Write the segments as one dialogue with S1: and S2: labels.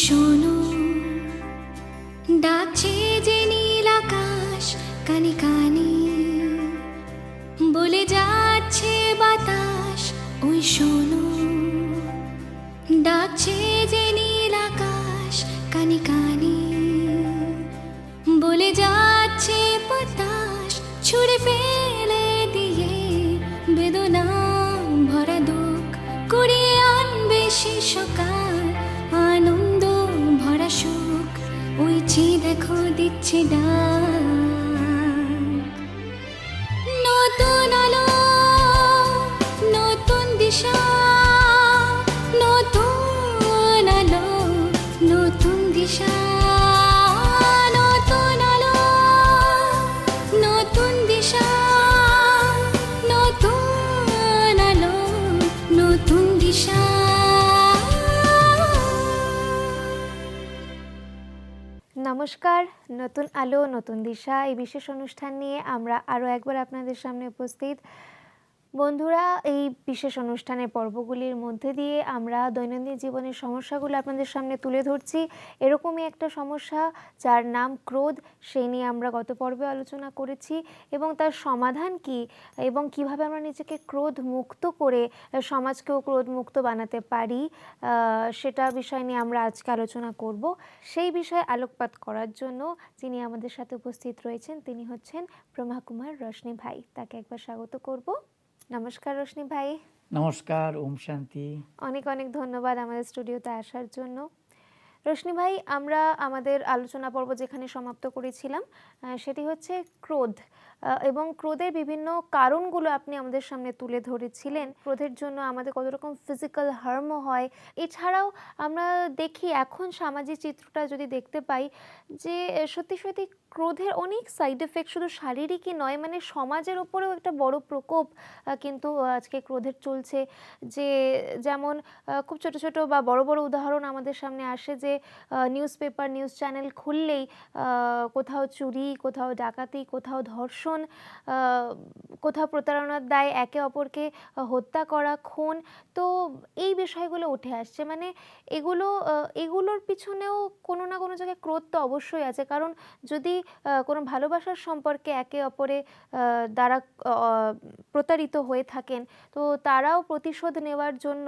S1: শোনো, ডাকছে যে নীল আকাশ কানে কানে, বলে যাচ্ছে বাতাস ওই শোনো, ডাকছে যে নীল আকাশ কানে কানে, বলে যাচ্ছে বাতাস ছুড়ে ফেলে দিয়ে বেদনা ভরা দুঃখ কুড়িয়ে আনবে সে সকাল, আনন্দ ভরা সুখ ওই যে দেখো দিচ্ছে ডাক। নতুন আলো, নতুন দিশা, নতুন আলো, নতুন দিশা, নতুন আলো, নতুন দিশা, নতুন আলো, নতুন দিশা।
S2: নমস্কার, নতুন আলো নতুন দিশা এই বিশেষ অনুষ্ঠান নিয়ে আমরা আরও একবার আপনাদের সামনে উপস্থিত। বন্ধুরা, এই বিশেষ অনুষ্ঠানের পর্বগুলির মধ্যে দিয়ে আমরা দৈনন্দিন জীবনের সমস্যাগুলো আপনাদের সামনে তুলে ধরছি। এরকমই একটা সমস্যা যার নাম ক্রোধ, সেই নিয়ে আমরা গত পর্বে আলোচনা করেছি এবং তার সমাধান কি এবং কিভাবে আমরা নিজেকে ক্রোধ মুক্ত করে সমাজকেও ক্রোধ মুক্ত বানাতে পারি, সেটা বিষয় নিয়ে আমরা আজকে আলোচনা করব। সেই বিষয়ে আলোকপাত করার জন্য যিনি আমাদের সাথে উপস্থিত রয়েছেন তিনি হচ্ছেন ব্রহ্মা কুমার রোশনি ভাই। তাকে একবার স্বাগত করব। নমস্কার রোশনি ভাই।
S3: নমস্কার, ওম শান্তি।
S2: অনেক অনেক ধন্যবাদ আমাদের স্টুডিওতে আসার জন্য। রোশনি ভাই, আমরা আমাদের আলোচনা পর্ব যেখানে সমাপ্ত করেছিলাম সেটি হচ্ছে ক্রোধ, এবং ক্রোধের বিভিন্ন কারণগুলো আপনি আমাদের সামনে তুলে ধরেছিলেন। ক্রোধের জন্য আমাদের কত রকম ফিজিক্যাল হার্মও হয়। এছাড়াও আমরা দেখি এখন সামাজিক চিত্রটা যদি দেখতে পাই যে সত্যি সত্যি ক্রোধের অনেক সাইড এফেক্ট শুধু শারীরিকই নয়, মানে সমাজের ওপরেও একটা বড় প্রকোপ কিন্তু আজকে ক্রোধের চলছে। যে যেমন খুব ছোট ছোট বা বড় বড় উদাহরণ আমাদের সামনে আসে যে নিউজ পেপার নিউজ চ্যানেল খুললেই কোথাও চুরি, কোথাও ডাকাতি, কোথাও ধর্ষণ, কোথাও প্রতারণার দায়ে একে অপরকে হত্যা করা, খুন। তো এই বিষয়গুলো উঠে আসছে। মানে এগুলোর পিছনেও কোনো না কোনো জায়গায় ক্রোধ তো অবশ্যই আছে। কারণ যদি কোনো ভালোবাসার সম্পর্কে একে অপরে দ্বারা প্রতারিত হয়ে থাকেন, তো তারাও প্রতিশোধ নেওয়ার জন্য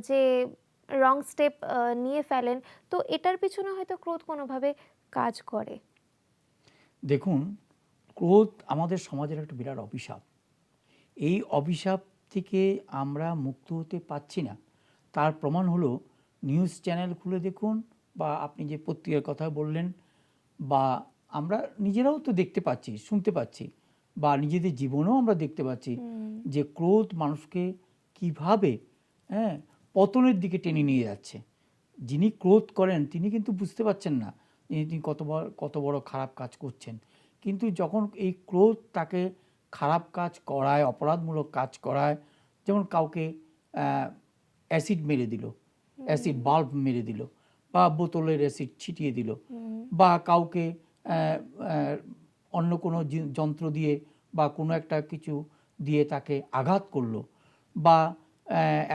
S2: যে রং স্টেপ নিয়ে ফেলেন, তো এটার পিছনে হয়তো ক্রোধ কোনোভাবে কাজ করে।
S3: দেখুন, ক্রোধ আমাদের সমাজের একটা বিরাট অভিশাপ। এই অভিশাপ থেকে আমরা মুক্ত হতে পারছি না। তার প্রমাণ হলো নিউজ চ্যানেল খুলে দেখুন, বা আপনি যে পত্রিকার কথা বললেন, বা আমরা নিজেরাও তো দেখতে পাচ্ছি, শুনতে পাচ্ছি, বা নিজেদের জীবনেও আমরা দেখতে পাচ্ছি যে ক্রোধ মানুষকে কিভাবে পতনের দিকে টেনে নিয়ে যাচ্ছে। যিনি ক্রোধ করেন তিনি কিন্তু বুঝতে পারছেন না তিনি কত বড় খারাপ কাজ করছেন, কিন্তু যখন এই ক্রোধ তাকে খারাপ কাজ করায়, অপরাধমূলক কাজ করায়, যেমন কাউকে অ্যাসিড মেরে দিল, অ্যাসিড বাল্ব মেরে দিল, বা বোতলের অ্যাসিড ছিটিয়ে দিল, বা কাউকে অন্য কোনো যন্ত্র দিয়ে বা কোনো একটা কিছু দিয়ে তাকে আঘাত করলো, বা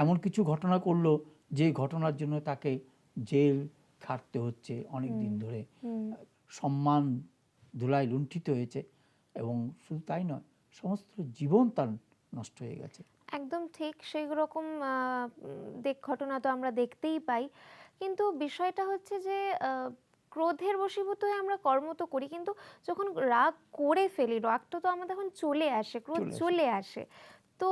S3: এমন কিছু ঘটনা করলো যে ঘটনার জন্য তাকে জেল খাটতে হচ্ছে অনেক দিন ধরে, সম্মান ধুলায় লুণ্ঠিত হয়েছে, এবং শুধু তাই নয়, সমস্ত জীবন তার নষ্ট হয়ে গেছে।
S2: একদম ঠিক, সেই রকম ঘটনা তো আমরা দেখতেই পাই। কিন্তু বিষয়টা হচ্ছে যে ক্রোধের বশীভূত হয়ে আমরা কর্ম তো করি, কিন্তু যখন রাগ করে ফেলি, রাগটা তো আমাদের এখন চলে আসে, ক্রোধ চলে আসে, তো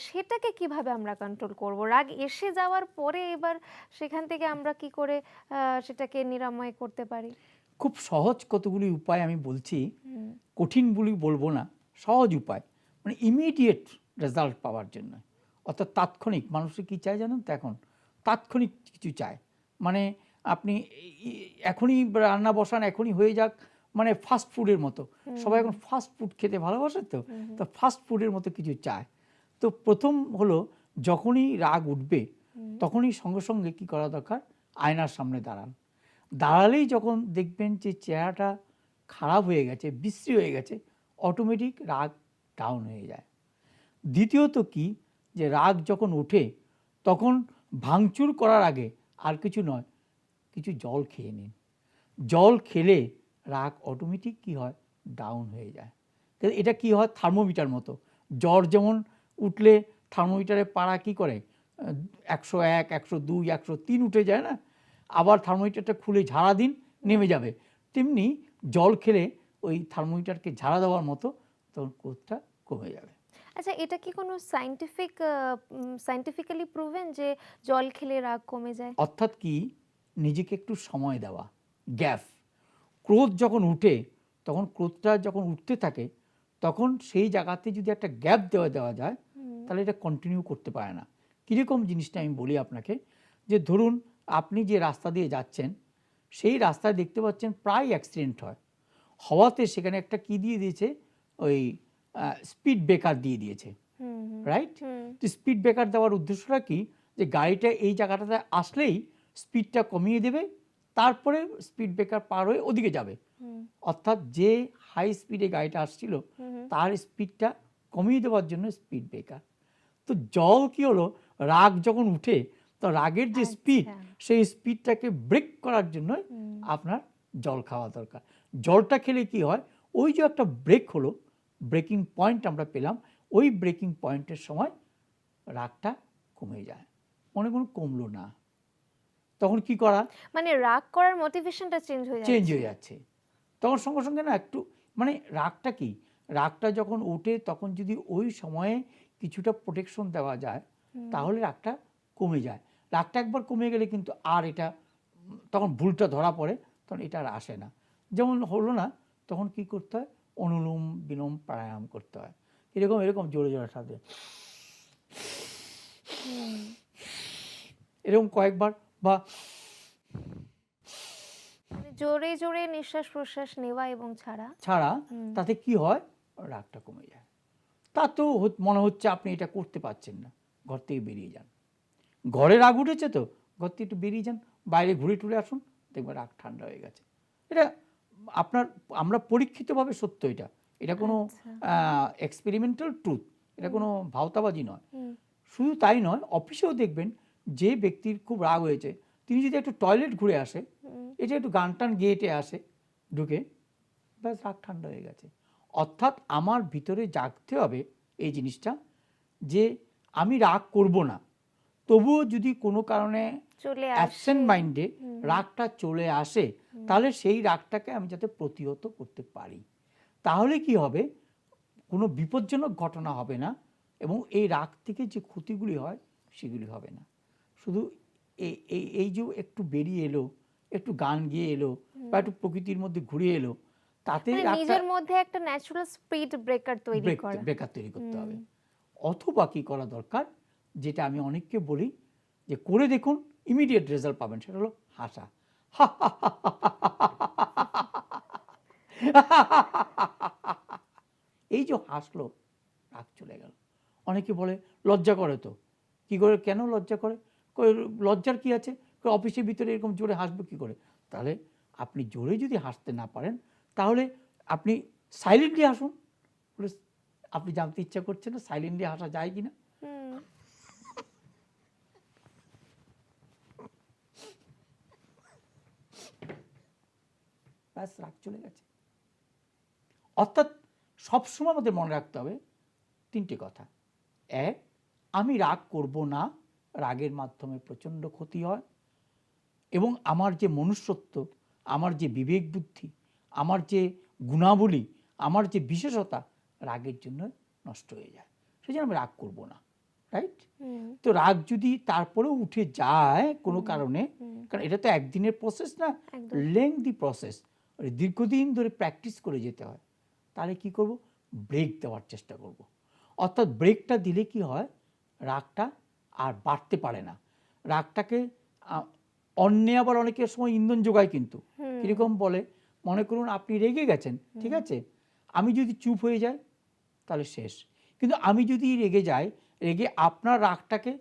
S2: সেটাকে কিভাবে আমরা কন্ট্রোল করব? রাগ এসে যাওয়ার পরে এবার সেখান থেকে আমরা কি করে সেটাকে নিরাময় করতে পারি?
S3: খুব সহজ কতগুলি উপায় আমি বলছি, কঠিন বলি বলবো না, সহজ উপায়, মানে ইমিডিয়েট রেজাল্ট পাওয়ার জন্য। অর্থাৎ তাৎক্ষণিক। মানুষের কী চায় জানেন তো, এখন তাৎক্ষণিক কিছু চায়। মানে আপনি এখনই রান্না বসান, এখনই হয়ে যাক, মানে ফাস্ট ফুডের মতো। সবাই এখন ফাস্ট ফুড খেতে ভালোবাসে, তো ফাস্ট ফুডের মতো কিছু চায়। তো প্রথম হলো, যখনই রাগ উঠবে তখনই সঙ্গে সঙ্গে কী করা দরকার, আয়নার সামনে দাঁড়ালেই যখন দেখবেন যে চেহারাটা খারাপ হয়ে গেছে, বিশ্রী হয়ে গেছে, অটোমেটিক রাগ ডাউন হয়ে যায়। দ্বিতীয়ত কি, যে রাগ যখন ওঠে তখন ভাঙচুর করার আগে আর কিছু নয়, কিছু জল খেয়ে নিন। জল খেলে রাগ অটোমেটিক কি হয়, ডাউন হয়ে যায়। এটা কি হয়, থার্মোমিটার মতো। জ্বর যেমন উঠলে থার্মোমিটারে পাড়া কি করে, 101, 102, 103 উঠে যায় না, আবার থার্মোমিটারটা খুলে ঝাড়া দিন, নেমে যাবে। তেমনি জল খেলে ওই থার্মোমিটারকে ঝাড়া দেওয়ার মতো, তখন ক্রোধটা কমে যাবে।
S2: আচ্ছা, এটা কি কোনো সায়েন্টিফিক্যালি প্রুভেন যে জল খেলে রাগ কমে যায়?
S3: অর্থাৎ কি, নিজেকে একটু সময় দেওয়া, গ্যাপ। ক্রোধ যখন উঠে, তখন ক্রোধটা যখন উঠতে থাকে, তখন সেই জায়গাতে যদি একটা গ্যাপ দেওয়া যায়, তাহলে এটা কন্টিনিউ করতে পারে না। কীরকম জিনিসটা আমি বলি আপনাকে, যে ধরুন আপনি যে রাস্তা দিয়ে যাচ্ছেন, সেই রাস্তায় দেখতে পাচ্ছেন প্রায় অ্যাক্সিডেন্ট হয়। হওয়াতে সেখানে একটা কি দিয়ে দিয়েছে, ওই স্পিড ব্রেকার দিয়ে দিয়েছে, রাইট? তো স্পিড ব্রেকার দেওয়ার উদ্দেশ্যটা কি, যে গাড়িটা এই জায়গাটাতে আসলেই স্পিডটা কমিয়ে দেবে, তারপরে স্পিড ব্রেকার পার হয়ে ওদিকে যাবে। অর্থাৎ যে হাই স্পিডে গাড়িটা আসছিল, তার স্পিডটা কমিয়ে দেওয়ার জন্য স্পিড ব্রেকার। তো জল কি হলো, রাগ যখন উঠে, তো রাগের যে স্পিড, সেই স্পিডটাকে ব্রেক করার জন্য আপনার জল খাওয়া দরকার। জলটা খেলে কি হয়, ওই যে একটা ব্রেক হলো, ব্রেকিং পয়েন্ট আমরা পেলাম, ওই ব্রেকিং পয়েন্টের সময় রাগটা কমে যায়। মনে করুন কমলো না, তখন কি করা,
S2: মানে রাগ করার মোটিভেশনটা চেঞ্জ হয়ে
S3: যাচ্ছে। তখন সঙ্গে সঙ্গে না একটু, মানে রাগটা কি, রাগটা যখন ওঠে, তখন যদি ওই সময়ে কিছুটা প্রোটেকশন দেওয়া যায়, তাহলে রাগটা কমে যায়। রাগটা একবার কমে গেলে কিন্তু আর এটা, তখন ভুলটা ধরা পড়ে, তখন এটা আর আসে না। যেমন হলো না, তখন কি করতে হয়, অনুলোম বিলোম প্রাণায়াম করতে হয়। এরকম জোরে জোরে সাথে এরকম কয়েকবার, বা
S2: জোরে জোরে নিঃশ্বাস প্রশ্বাস নেওয়া এবং ছাড়া,
S3: তাতে কি হয়, রাগটা কমে যায়। তা তো মনে হচ্ছে আপনি এটা করতে পারছেন না, ঘর থেকে বেরিয়ে যান। ঘরে রাগ উঠেছে তো, ঘর থেকে একটু বেরিয়ে যান, বাইরে ঘুরে টুরে আসুন, দেখবেন রাগ ঠান্ডা হয়ে গেছে। এটা আমরা পরীক্ষিতভাবে সত্য, এটা কোনো এক্সপেরিমেন্টাল ট্রুথ, এটা কোনো ভাওতাবাজি নয়। শুধু তাই নয়, অফিসেও দেখবেন যে ব্যক্তির খুব রাগ হয়েছে, তিনি যদি একটু টয়লেট ঘুরে আসে, এটা একটু গান টান গেয়েটে আসে, ঢুকে, ব্যাস রাগ ঠান্ডা হয়ে গেছে। অর্থাৎ আমার ভিতরে জাগতে হবে এই জিনিসটা, যে আমি রাগ করব না, তবুও যদি কোনো কারণে অ্যাবসেন্ট মাইন্ডে রাগটা চলে আসে, তাহলে সেই রাগটাকে আমি যাতে প্রতিহত করতে পারি, তাহলে কি হবে, কোনো বিপজ্জনক ঘটনা হবে না, এবং এই রাগ থেকে যে ক্ষতিগুলি হয় সেগুলি হবে না। শুধু এই যে একটু বেরিয়ে এলো, একটু গান গিয়ে এলো, বা একটু প্রকৃতির মধ্যে ঘুরে এলো, তাতে
S2: নিজের মধ্যে একটা ন্যাচারাল স্পিড ব্রেকার তৈরি
S3: করতে হবে। অথবা কি করা দরকার, যেটা আমি অনেককে বলি, যে করে দেখুন, ইমিডিয়েট রেজাল্ট পাবেন, সেটা হলো হাসা। এই যে হাসলো, রাগ চলে গেল। অনেকে বলে লজ্জা করে, তো কি করে, কেন লজ্জা করে, লজ্জার কি আছে, অফিসের ভিতরে এরকম জোরে হাসবে কি করে। তাহলে আপনি জোরে যদি হাসতে না পারেন, তাহলে আপনি সাইলেন্টলি হাসুন। আপনি জানতে ইচ্ছা করছে না সাইলেন্টলি হাসা যায় কিনা, ব্যাস রাগ চলে গেছে। অর্থাৎ সবসময় আমাদের মনে রাখতে হবে তিনটে কথা। এক, আমি রাগ করব না, রাগের মাধ্যমে প্রচণ্ড ক্ষতি হয়, এবং আমার যে মনুষ্যত্ব, আমার যে বিবেক বুদ্ধি, আমার যে গুণাবলী, আমার যে বিশেষতা, রাগের জন্য নষ্ট হয়ে যায়। সেই জন্য আমি রাগ করব না, রাইট? তো রাগ যদি তারপরেও উঠে যায় কোনো কারণে, কারণ এটা তো একদিনের প্রসেস না, লেংদি প্রসেস, দীর্ঘদিন ধরে প্র্যাকটিস করে যেতে হয়, তাহলে কি করব, ব্রেক দেওয়ার চেষ্টা করব। অর্থাৎ ব্রেকটা দিলে কি হয়, রাগটা আর বাড়তে পারে না। রাগটাকে অন্যে আবার অনেকের সময় ইন্ধন যোগায়, কিন্তু কীরকম বলে, মনে করুন আপনি রেগে গেছেন, ঠিক আছে, আমি যদি চুপ হয়ে যাই তাহলে শেষ, কিন্তু আমি যদি রেগে যাই, রেগে আপনার রাগটাকে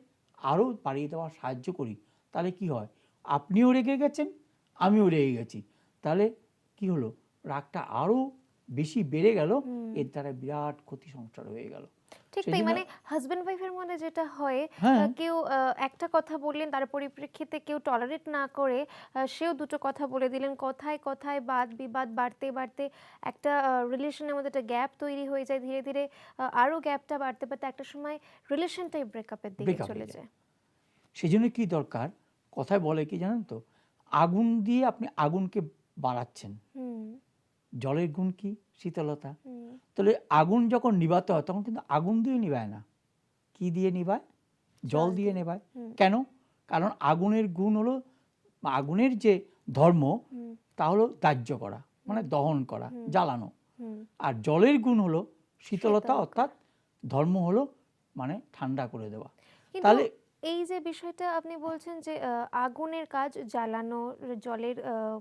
S3: আরও বাড়িয়ে দেওয়ার সাহায্য করি, তাহলে কি হয়, আপনিও রেগে গেছেন, আমিও রেগে গেছি, তাহলে কি হলো, রাগটা আরও বেশি বেড়ে গেল, এর দ্বারা বিরাট ক্ষতি সংসার হয়ে গেল।
S2: ঠিক
S3: সেই
S2: তাই,
S3: জন্য
S2: মানে হাজব্যান্ড ওয়াইফের মধ্যে যেটা হয়,
S3: হ্যাঁ,
S2: কেউ একটা কথা বললেন, তার পরিপ্রেক্ষিতে কেউ টলারেট না করে সেও দুটো কথা বলে দিলেন, কথায় কথায় বাদ বিবাদ বাড়তে বাড়তে একটা রিলেশনের মধ্যে একটা গ্যাপ তৈরি হয়ে যায়, ধীরে ধীরে আরও গ্যাপটা বাড়তে বাড়তে একটা সময় রিলেশনটাই ব্রেকআপের দিকে
S3: ব্রেকআপ
S2: চলে
S3: হয়ে যায়।
S2: যায়।
S3: সেই জন্য কি দরকার, কথায় বলে কি জানেন তো, আগুন দিয়ে আপনি আগুনকে বাড়াচ্ছেন,
S2: হুম
S3: জলের গুণ কি, শীতলতা।
S2: হুম
S3: তাহলে আগুন যখন নিভাতে হয় তখন কিন্তু আগুন দিয়ে নিভায় না, কি দিয়ে নিভায়, জল দিয়ে নেভায়।
S2: হুম
S3: কেন? কারণ আগুনের গুণ হলো, আগুনের যে ধর্ম
S2: হুম
S3: তা হলো দাহ্য করা, মানে দহন করা,
S2: হুম
S3: জ্বালানো।
S2: হুম
S3: আর জলের গুণ হলো শীতলতা,
S2: শীতল
S3: অর্থাৎ ধর্ম হলো মানে ঠান্ডা করে দেওয়া।
S2: কিন্তু
S3: তাহলে
S2: এই যে বিষয়টা আপনি বলছেন যে আগুনের কাজ জ্বালানো, জলের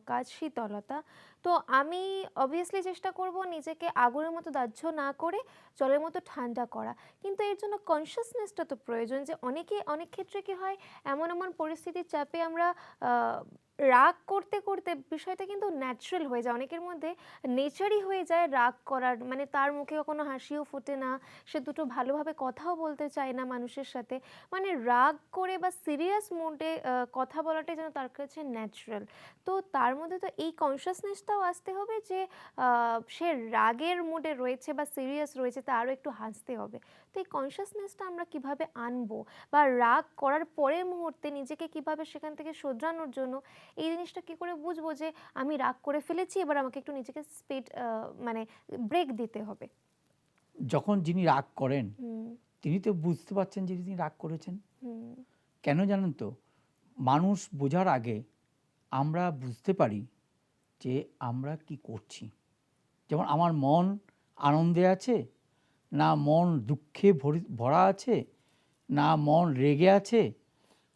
S2: কাজ শীতলতা, তো আমি অবভিয়াসলি চেষ্টা করব নিজেকে আগুনের মতো দাহ্য না করে জলের মতো ঠান্ডা করা, কিন্তু এর জন্য কনসিয়াসনেসটা তো প্রয়োজন। যে অনেক ক্ষেত্রে কি হয়, এমন এমন পরিস্থিতির চাপে আমরা আহ, রাগ করতে করতে বিষয়টা কিন্তু ন্যাচারাল হয়ে যায়, অনেকের মধ্যে নেচারই হয়ে যায় রাগ করার, মানে তার মুখে কখনো হাসিও ফোটে না, সে দুটো ভালোভাবে কথাও বলতে চায় না মানুষের সাথে, মানে রাগ করে বা সিরিয়াস মোডে কথা বলাটাই যেন তার কাছে ন্যাচারাল। তো তার মধ্যে তো এই কনসিয়াসনেসটাও আসতে হবে যে সে রাগের মোডে রয়েছে বা সিরিয়াস রয়েছে, তা আরও একটু হাসতে হবে। তো এই কনসিয়াসনেসটা আমরা কিভাবে আনবো, বা রাগ করার পরের মুহূর্তে নিজেকে কিভাবে সেখান থেকে শোধরানোর জন্য এই জিনিসটা কি করে বুঝবো যে আমি রাগ করে ফেলেছি, এবার আমাকে একটু নিজেকে স্পিড মানে ব্রেক দিতে হবে।
S3: যখন যিনি রাগ করেন
S2: হুম
S3: তিনি তো বুঝতে পারছেন যে তিনি রাগ করেছেন।
S2: হুম
S3: কেন জানেন তো, মানুষ বোঝার আগে আমরা বুঝতে পারি যে আমরা কি করছি। যেমন আমার মন আনন্দে আছে, না মন দুঃখে ভরা আছে, না মন রেগে আছে,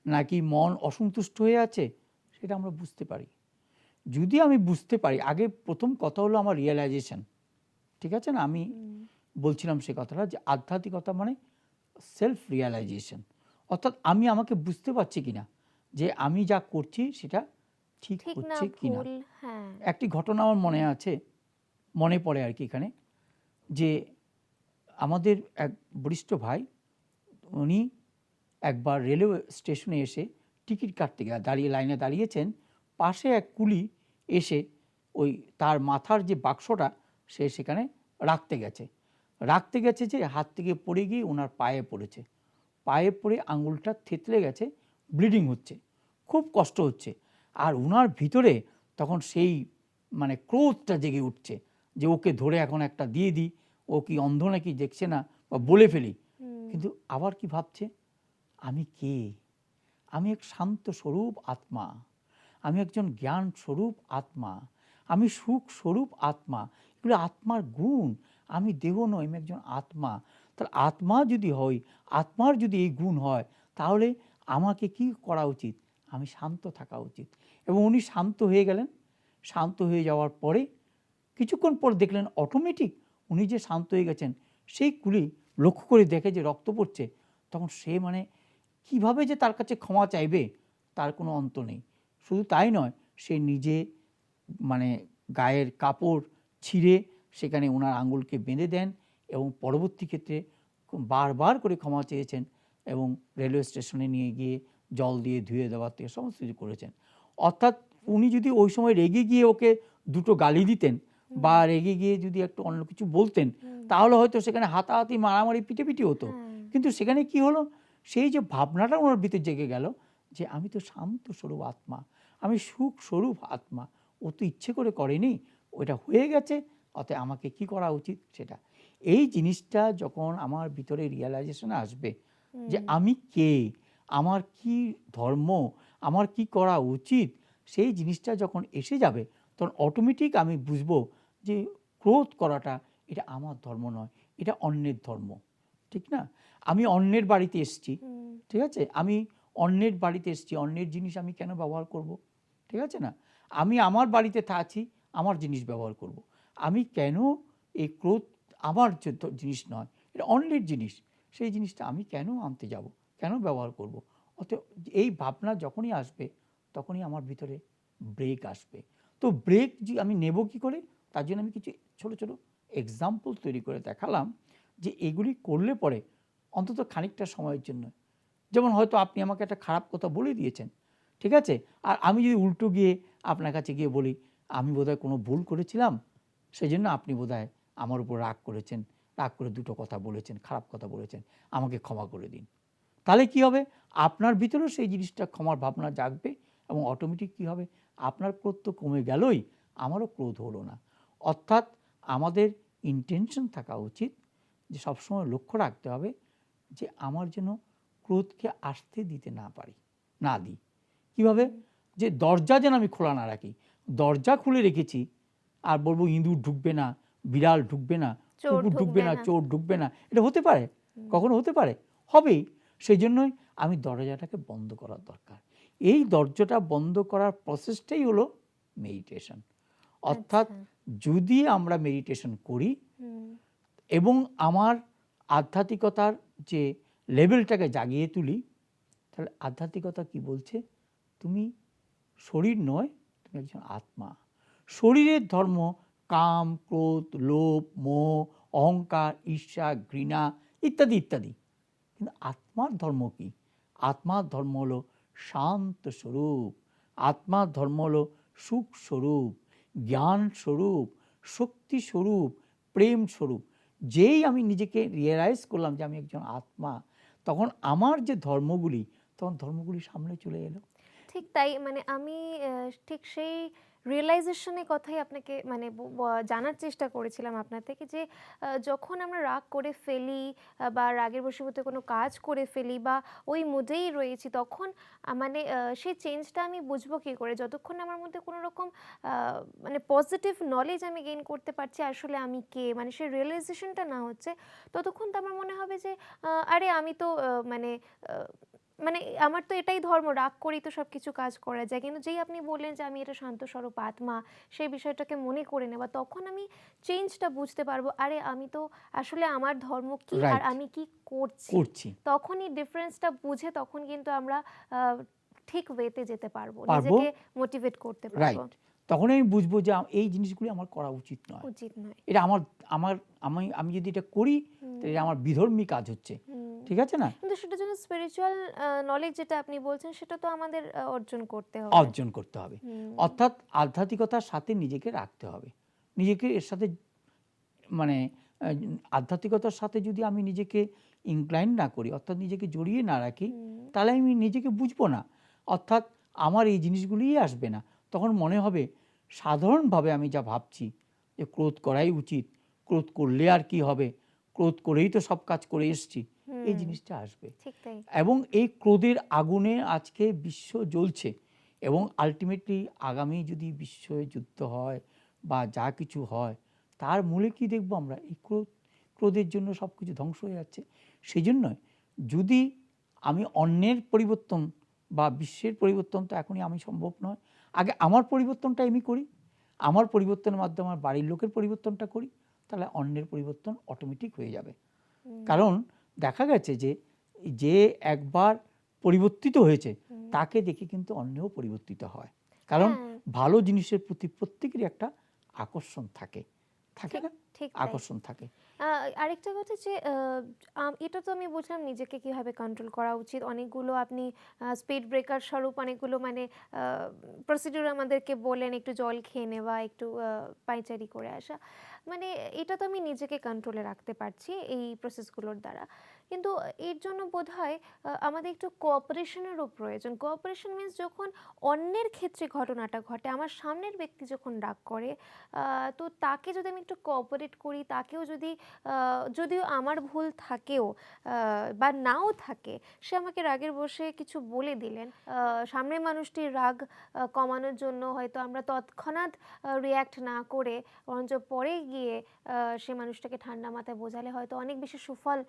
S3: নাকি মন অসন্তুষ্ট হয়ে আছে, সেটা আমরা বুঝতে পারি। যদি আমি বুঝতে পারি, আগে প্রথম কথা হলো আমার রিয়েলাইজেশন, ঠিক আছে না, আমি বলছিলাম সে কথাটা যে আধ্যাত্মিকতা মানে সেলফ রিয়েলাইজেশন, অর্থাৎ আমি আমাকে বুঝতে পারছি কিনা যে আমি যা করছি সেটা ঠিক
S2: ঠিক না
S3: হচ্ছে কিনা।
S2: ভুল, হ্যাঁ।
S3: একটি ঘটনা আমার মনে আছে, মনে পড়ে আর কি এখানে, যে আমাদের এক বরিষ্ঠ ভাই, উনি একবার রেলওয়ে স্টেশনে এসে টিকিট কাটতে গিয়ে লাইনে দাঁড়িয়েছেন, পাশে এক কুলি এসে ওই তার মাথার যে বাক্সটা সে সেখানে রাখতে গেছে যে হাত থেকে পড়ে গিয়ে ওনার পায়ে পড়েছে, পায়ে পড়ে আঙুলটা থেতলে গেছে, ব্লিডিং হচ্ছে, খুব কষ্ট হচ্ছে। আর ওনার ভিতরে তখন সেই মানে ক্রোধটা জেগে উঠছে যে ওকে ধরে এখন একটা দিয়ে দিই, ও কি অন্ধ নাকি দেখছে না, বা বলে ফেলি। কিন্তু আবার কি ভাবছে, আমি কে, আমি এক শান্ত স্বরূপ আত্মা, আমি একজন জ্ঞান স্বরূপ আত্মা, আমি সুখ স্বরূপ আত্মা, এগুলো আত্মার গুণ, আমি দেহ নই, আমি একজন আত্মা। তাহলে আত্মা যদি হই, আত্মার যদি এই গুণ হয়, তাহলে আমাকে কি করা উচিত, আমি শান্ত থাকা উচিত। এবং উনি শান্ত হয়ে গেলেন। শান্ত হয়ে যাওয়ার পরে কিছুক্ষণ পর দেখলেন অটোমেটিক উনি যে শান্ত হয়ে গেছেন, সেই কুলি লক্ষ্য করে দেখে যে রক্ত পড়ছে, তখন সে মানে কিভাবে যে তার কাছে ক্ষমা চাইবে তার কোনো অন্ত নেই। শুধু তাই নয়, সে নিজে মানে গায়ের কাপড় ছিঁড়ে সেখানে ওনার আঙুলকে বেঁধে দেন এবং পরবর্তী ক্ষেত্রে বারবার করে ক্ষমা চেয়েছেন এবং রেলওয়ে স্টেশনে নিয়ে গিয়ে জল দিয়ে ধুয়ে দেওয়ার থেকে সমস্ত কিছু করেছেন। অর্থাৎ উনি যদি ওই সময় রেগে গিয়ে ওকে দুটো গালি দিতেন বা রেগে গিয়ে যদি একটু অন্য কিছু বলতেন, তাহলে হয়তো সেখানে হাতাহাতি মারামারি পিটাপিটি হতো। কিন্তু সেখানে কি হলো, সেই যে ভাবনাটা ওনার ভিতরে জেগে গেল যে আমি তো শান্ত স্বরূপ আত্মা, আমি সুখ স্বরূপ আত্মা, ও তো ইচ্ছে করে করেনি, ওটা হয়ে গেছে, অতএব আমাকে কি করা উচিত সেটা। এই জিনিসটা যখন আমার ভিতরে রিয়েলাইজেশনে আসবে যে আমি কে, আমার কি ধর্ম, আমার কি করা উচিত, সেই জিনিসটা যখন এসে যাবে, তখন অটোমেটিক আমি বুঝবো যে ক্রোধ করাটা এটা আমার ধর্ম নয়, এটা অন্যের ধর্ম, ঠিক না। আমি অন্যের বাড়িতে এসেছি, ঠিক আছে, আমি অন্যের বাড়িতে এসেছি, অন্যের জিনিস আমি কেন ব্যবহার করব, ঠিক আছে না। আমি আমার বাড়িতে আছি, আমার জিনিস ব্যবহার করব। আমি কেন এই ক্রোধ, আমার যে জিনিস নয়, এটা অন্যের জিনিস, সেই জিনিসটা আমি কেন আনতে যাব, কেন ব্যবহার করব। অতএব এই ভাবনা যখনই আসবে তখনই আমার ভিতরে ব্রেক আসবে। তো ব্রেক আমি নেব কী করে, তার জন্য আমি কিছু ছোট ছোট এক্সাম্পল তৈরি করে দেখালাম যে এগুলি করলে পরে অন্তত খানিকটা সময়ের জন্য, যেমন হয়তো আপনি আমাকে একটা খারাপ কথা বলে দিয়েছেন, ঠিক আছে, আর আমি যদি উল্টো গিয়ে আপনার কাছে গিয়ে বলি আমি বোধহয় কোনো ভুল করেছিলাম, সেই জন্য আপনি বোধহয় আমার উপর রাগ করেছেন, রাগ করে দুটো কথা বলেছেন, খারাপ কথা বলেছেন, আমাকে ক্ষমা করে দিন। তাহলে কি হবে, আপনার ভিতরেও সেই জিনিসটা ক্ষমার ভাবনা জাগবে এবং অটোমেটিক কী হবে, আপনার ক্রোধ তো কমে গেলই, আমারও ক্রোধ হলো না। অর্থাৎ আমাদের ইন্টেনশন থাকা উচিত যে সবসময় লক্ষ্য রাখতে হবে যে আমার যেন ক্রোধকে আসতে দিতে না পারি, না দিই। কীভাবে, যে দরজা যেন আমি খোলা না রাখি। দরজা খুলে রেখেছি আর বলবো ইঁদুর ঢুকবে না, বিড়াল ঢুকবে না, কুকুর ঢুকবে না, চোর ঢুকবে না, এটা হতে পারে? কখনো হতে পারে? হবেই। সেই জন্যই আমি দরজাটাকে বন্ধ করার দরকার। এই দরজাটা বন্ধ করার প্রসেসটাই হলো মেডিটেশন। অর্থাৎ যদি আমরা মেডিটেশন করি এবং আমার আধ্যাত্মিকতার যে লেভেলটাকে জাগিয়ে তুলি, তাহলে আধ্যাত্মিকতা কি বলছে, তুমি শরীর নয়, তুমি একজন আত্মা। শরীরের ধর্ম কাম, ক্রোধ, লোভ, মোহ, অহংকার, ঈর্ষা, ঘৃণা ইত্যাদি ইত্যাদি। কিন্তু আত্মার ধর্ম কি? আত্মার ধর্ম হলো শান্ত স্বরূপ, আত্মার ধর্ম হলো সুখ স্বরূপ, জ্ঞান স্বরূপ, শক্তি স্বরূপ, প্রেম স্বরূপ। যেই আমি নিজেকে রিয়েলাইজ করলাম যে আমি একজন আত্মা, তখন আমার যে ধর্মগুলি, তখন ধর্মগুলি সামনে চলে এলো।
S2: ঠিক তাই, মানে আমি ঠিক সেই রিয়েলাইজেশনের কথাই আপনাকে মানে জানার চেষ্টা করেছিলাম আপনার থেকে, যে যখন আমরা রাগ করে ফেলি বা রাগের বশীভূত কোনো কাজ করে ফেলি বা ওই মুডেই রয়েছি, তখন মানে সেই চেঞ্জটা আমি বুঝবো কী করে, যতক্ষণ আমার মধ্যে কোনো রকম মানে পজিটিভ নলেজ আমি গেইন করতে পারছি আসলে আমি কে, মানে সেই রিয়েলাইজেশনটা না হচ্ছে, ততক্ষণ তো আমার মনে হবে যে আরে আমি তো মানে মানে আমার তো এটাই ধর্ম, রাগ করি তো সব কিছু কাজ করা যায়। কিন্তু যেই আপনি বললেন যে আমি এটা শান্ত স্বরূপ আত্মা, সেই বিষয়টাকে মনে করে নেওয়া, তখন আমি চেঞ্জটা বুঝতে পারবো, আরে আমি তো আসলে আমার ধর্ম কি আর আমি কি করছি। তখনই ডিফারেন্সটা বুঝে তখন কিন্তু আমরা ঠিক ওয়েতে যেতে পারবো, নিজেকে মোটিভেট করতে পারবো।
S3: তখন আমি বুঝবো যে এই জিনিসগুলি আমার করা উচিত নয়। এটা আমি যদি এটা করি তাহলে আমার বিধর্মী কাজ হচ্ছে, ঠিক আছে না?
S2: কিন্তু সেটার জন্য স্পিরিচুয়াল নলেজ যেটা আপনি বলছেন সেটা তো আমাদের অর্জন করতে হবে।
S3: অর্থাৎ আধ্যাত্মিকতার সাথে নিজেকে রাখতে হবে, নিজেকে এর সাথে মানে আধ্যাত্মিকতার সাথে যদি আমি নিজেকে ইনক্লাইন না করি, অর্থাৎ নিজেকে জড়িয়ে না রাখি, তাহলে আমি নিজেকে বুঝবো না, অর্থাৎ আমার এই জিনিসগুলিই আসবে না। তখন মনে হবে সাধারণভাবে আমি যা ভাবছি যে ক্রোধ করাই উচিত, ক্রোধ করলে আর কি হবে, ক্রোধ করেই তো সব কাজ করে এসছি, এই জিনিসটা আসবে। এবং এই ক্রোধের আগুনে আজকে বিশ্ব জ্বলছে এবং আলটিমেটলি আগামী যদি বিশ্বে যুদ্ধ হয় বা যা কিছু হয়, তার মূলে কি দেখবো আমরা, এই ক্রোধের জন্য সব কিছু ধ্বংস হয়ে যাচ্ছে। সেই জন্যই যদি আমি অন্যের পরিবর্তন বা বিশ্বের পরিবর্তন তো এখনই আমি সম্ভব নয়, আগে আমার পরিবর্তনটা আমি করি, আমার পরিবর্তনের মাধ্যমে আমার বাড়ির লোকের পরিবর্তনটা করি, তাহলে অন্যের পরিবর্তন অটোমেটিক হয়ে যাবে। কারণ দেখা গেছে যে একবার পরিবর্তিত হয়েছে তাকে দেখে কিন্তু অন্যও পরিবর্তিত হয়, কারণ ভালো জিনিসের প্রতি প্রত্যেকেরই একটা আকর্ষণ থাকে না, আকর্ষণ থাকে।
S2: আরেকটা কথা যে এটা তো আমি বুঝলাম নিজেকে কিভাবে কন্ট্রোল করা উচিত, অনেকগুলো আপনি স্পিড ব্রেকার স্বরূপ অনেকগুলো মানে প্রসিডিউর আমাদেরকে বলেন, একটু জল খেয়ে নেওয়া, একটু পায়চারি করে আসা, মানে এটা তো আমি নিজেকে কন্ট্রোলে রাখতে পারছি এই প্রসেসগুলোর দ্বারা। কিন্তু এর জন্য বোধহয় আমাদের একটু কোঅপারেশনেরও প্রয়োজন। কোঅপারেশন মিনস যখন অন্যের ক্ষেত্রে ঘটনাটা ঘটে, আমার সামনের ব্যক্তি যখন রাগ করে, তো তাকে যদি আমি একটু কোঅপারেট করি, তাকেও যদি যদিও আমার ভুল থাকেও বা নাও থাকে, সে আমাকে রাগের বশে কিছু বলে দিলেন, সামনের মানুষটির রাগ কমানোর জন্য হয়তো আমরা তৎক্ষণাৎ রিয়্যাক্ট না করে বরঞ্চ পরে গিয়ে সে মানুষটাকে ঠান্ডা মাথায় বোঝালে হয়তো অনেক বেশি সুফল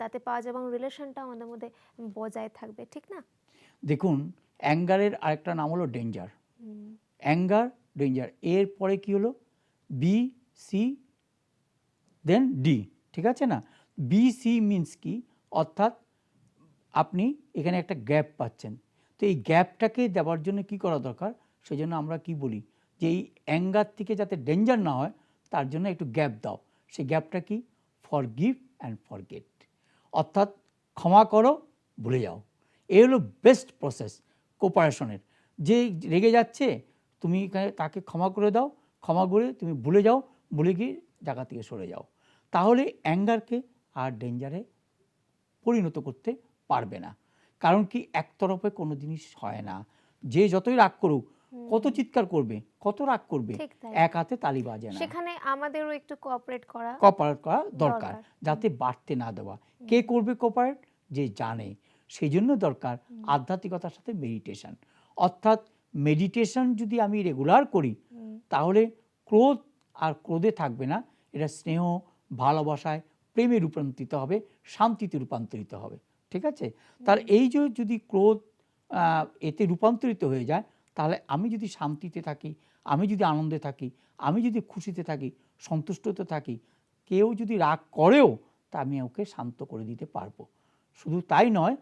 S2: তাতে পাওয়া যায় এবং রিলেশনটা আমাদের মধ্যে বজায় থাকবে, ঠিক না?
S3: দেখুন, অ্যাঙ্গারের আরেকটা নাম হলো ডেঞ্জার। অ্যাঙ্গার, ডেঞ্জার, এর পরে কি হলো বি সি দেন ডি, ঠিক আছে না? বি সি মিনস কি, অর্থাৎ আপনি এখানে একটা গ্যাপ পাচ্ছেন, তো এই গ্যাপটাকে দেওয়ার জন্য কি করা দরকার, সেই জন্য আমরা কি বলি যে এই অ্যাঙ্গার থেকে যাতে ডেঞ্জার না হয় তার জন্য একটু গ্যাপ দাও। সেই গ্যাপটা কি, ফরগিভ অ্যান্ড ফরগেট, অর্থাৎ ক্ষমা করো, ভুলে যাও। এই হলো বেস্ট প্রসেস কোপারেশনের। যে রেগে যাচ্ছে তুমি তাকে ক্ষমা করে দাও, ক্ষমা করে তুমি ভুলে যাও, ভুলে গিয়ে জায়গা থেকে সরে যাও। তাহলে অ্যাঙ্গারকে আর ডেঞ্জারে পরিণত করতে পারবে না। কারণ কি, একতরফে কোনো জিনিস হয় না। যে যতই রাগ করুক, কত চিৎকার করবে, কত রাগ করবে,
S2: ঠিক তাই।
S3: এক হাতে তালি বাজে না।
S2: সেখানে আমাদেরও একটু কোঅপারেট করা
S3: কোঅপারেট করা দরকার, যাতে বাড়তে না দেওয়া। কে করবে কোঅপারেট? যে জানে। সেই জন্য দরকার আধ্যাত্মিকতার সাথে মেডিটেশন। অর্থাৎ মেডিটেশন যদি আমি রেগুলার করি, তাহলে ক্রোধ আর ক্রোধে থাকবে না, এটা স্নেহ, ভালোবাসায়, প্রেমে রূপান্তরিত হবে, শান্তিতে রূপান্তরিত হবে। ঠিক আছে? তার এই যে যদি ক্রোধ এতে রূপান্তরিত হয়ে যায়, তাহলে আমি যদি শান্তিতে থাকি, আমি যদি আনন্দে থাকি, আমি যদি খুশিতে থাকি, সন্তুষ্টতে থাকি, কেউ যদি রাগ করেও তা আমি ওকে শান্ত করে দিতে পারবো। শুধু তাই নয়,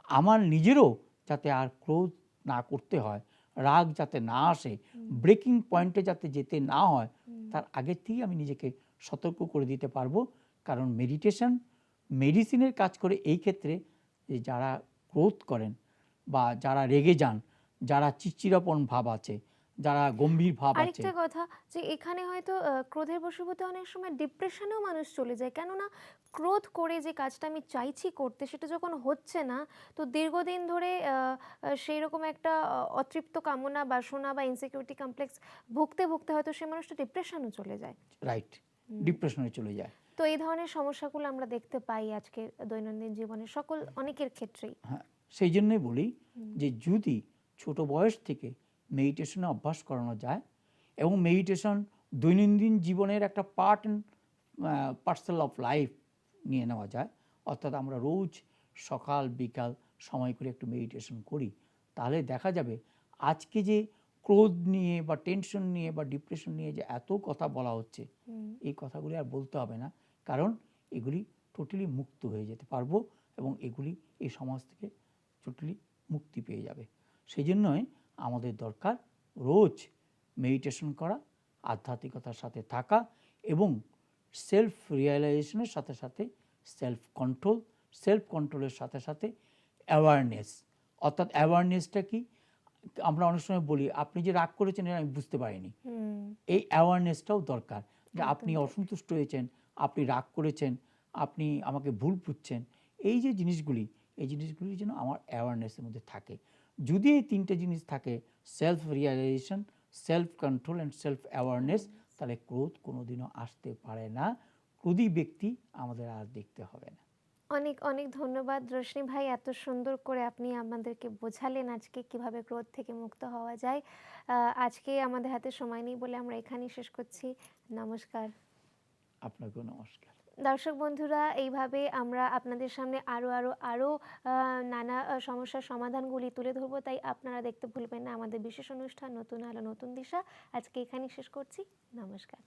S3: আমার নিজেরও যাতে আর ক্রোধ না করতে হয়, রাগ যাতে না আসে, ব্রেকিং পয়েন্টে যাতে যেতে না হয়, তার আগের থেকেই আমি নিজেকে সতর্ক করে দিতে পারবো। কারণ মেডিটেশন মেডিসিনের কাজ করে এই ক্ষেত্রে, যে যারা ক্রোধ করেন বা যারা রেগে যান, যারা চিড়চিড়াপন ভাব আছে, যারা গম্ভীর ভাব আছে।
S2: আরেকটা কথা, যে এখানে হয়তো ক্রোধের বশবর্তী অনেক সময় ডিপ্রেশনেও মানুষ চলে যায়। কেননা ক্রোধ করে যে কাজটা আমি চাইছি করতে, সেটা যখন হচ্ছে না, তো দীর্ঘদিন ধরে সেই রকম একটা অতৃপ্ত কামনা, বাসনা বা ইনসিকিউরিটি কমপ্লেক্স ভুগতে ভুগতে হয়তো সেই মানুষটা ডিপ্রেশনও চলে যায়।
S3: রাইট, ডিপ্রেশনে চলে যায়।
S2: তো এই ধরনের সমস্যাগুলো আমরা দেখতে পাই আজকের দৈনন্দিন জীবনে অনেকের ক্ষেত্রেই।
S3: হ্যাঁ, সেই জন্যই বলি যে যদি ছোট বয়স থেকে মেডিটেশনে অভ্যাস করানো যায়, এবং মেডিটেশন দৈনন্দিন জীবনের একটা part and parcel of life নিয়ে নেওয়া যায়, অর্থাৎ আমরা রোজ সকাল বিকাল সময় করে একটু মেডিটেশন করি, তাহলে দেখা যাবে আজকে যে ক্রোধ নিয়ে বা টেনশন নিয়ে বা ডিপ্রেশন নিয়ে যে এত কথা বলা হচ্ছে, এই কথাগুলি আর বলতে হবে না। কারণ এগুলি টোটালি মুক্ত হয়ে যেতে পারবো, এবং এগুলি এই সমাজ থেকে টোটালি মুক্তি পেয়ে যাবে। সেই জন্যই আমাদের দরকার রোজ মেডিটেশন করা, আধ্যাত্মিকতার সাথে থাকা, এবং সেলফ রিয়েলাইজেশনের সাথে সাথে সেলফ কন্ট্রোল, সেলফ কন্ট্রোলের সাথে সাথে অ্যাওয়ারনেস। অর্থাৎ অ্যাওয়ারনেসটা কি, আমরা অনেক সময় বলি আপনি যে রাগ করেছেন এটা আমি বুঝতে পারিনি। এই অ্যাওয়ারনেসটাও দরকার, যে আপনি অসন্তুষ্ট হয়েছেন, আপনি রাগ করেছেন, আপনি আমাকে ভুল বুঝছেন, এই যে জিনিসগুলি, এই জিনিসগুলি যেন আমার অ্যাওয়ারনেসের মধ্যে থাকে। যদি এই তিনটে জিনিস থাকে, self realisation, self control and self awareness, তাহলে ক্রোধ কোনোদিনও আসতে পারে না। ক্রোধী ব্যক্তি আমাদের আর দেখতে হবে না।
S2: অনেক অনেক ধন্যবাদ রোশনি ভাই, এত সুন্দর করে আপনি আমাদেরকে বোঝালেন আজকে কিভাবে ক্রোধ থেকে মুক্ত হওয়া যায়। আজকে আমাদের হাতে সময় নেই বলে আমরা এখানেই শেষ করছি। নমস্কার।
S3: আপনাকেও নমস্কার।
S2: দর্শক বন্ধুরা, এইভাবে আমরা আপনাদের সামনে আরও নানা সমস্যার সমাধানগুলি তুলে ধরবো, তাই আপনারা দেখতে ভুলবেন না আমাদের বিশেষ অনুষ্ঠান নতুন আলো নতুন দিশা। আজকে এখানেই শেষ করছি। নমস্কার।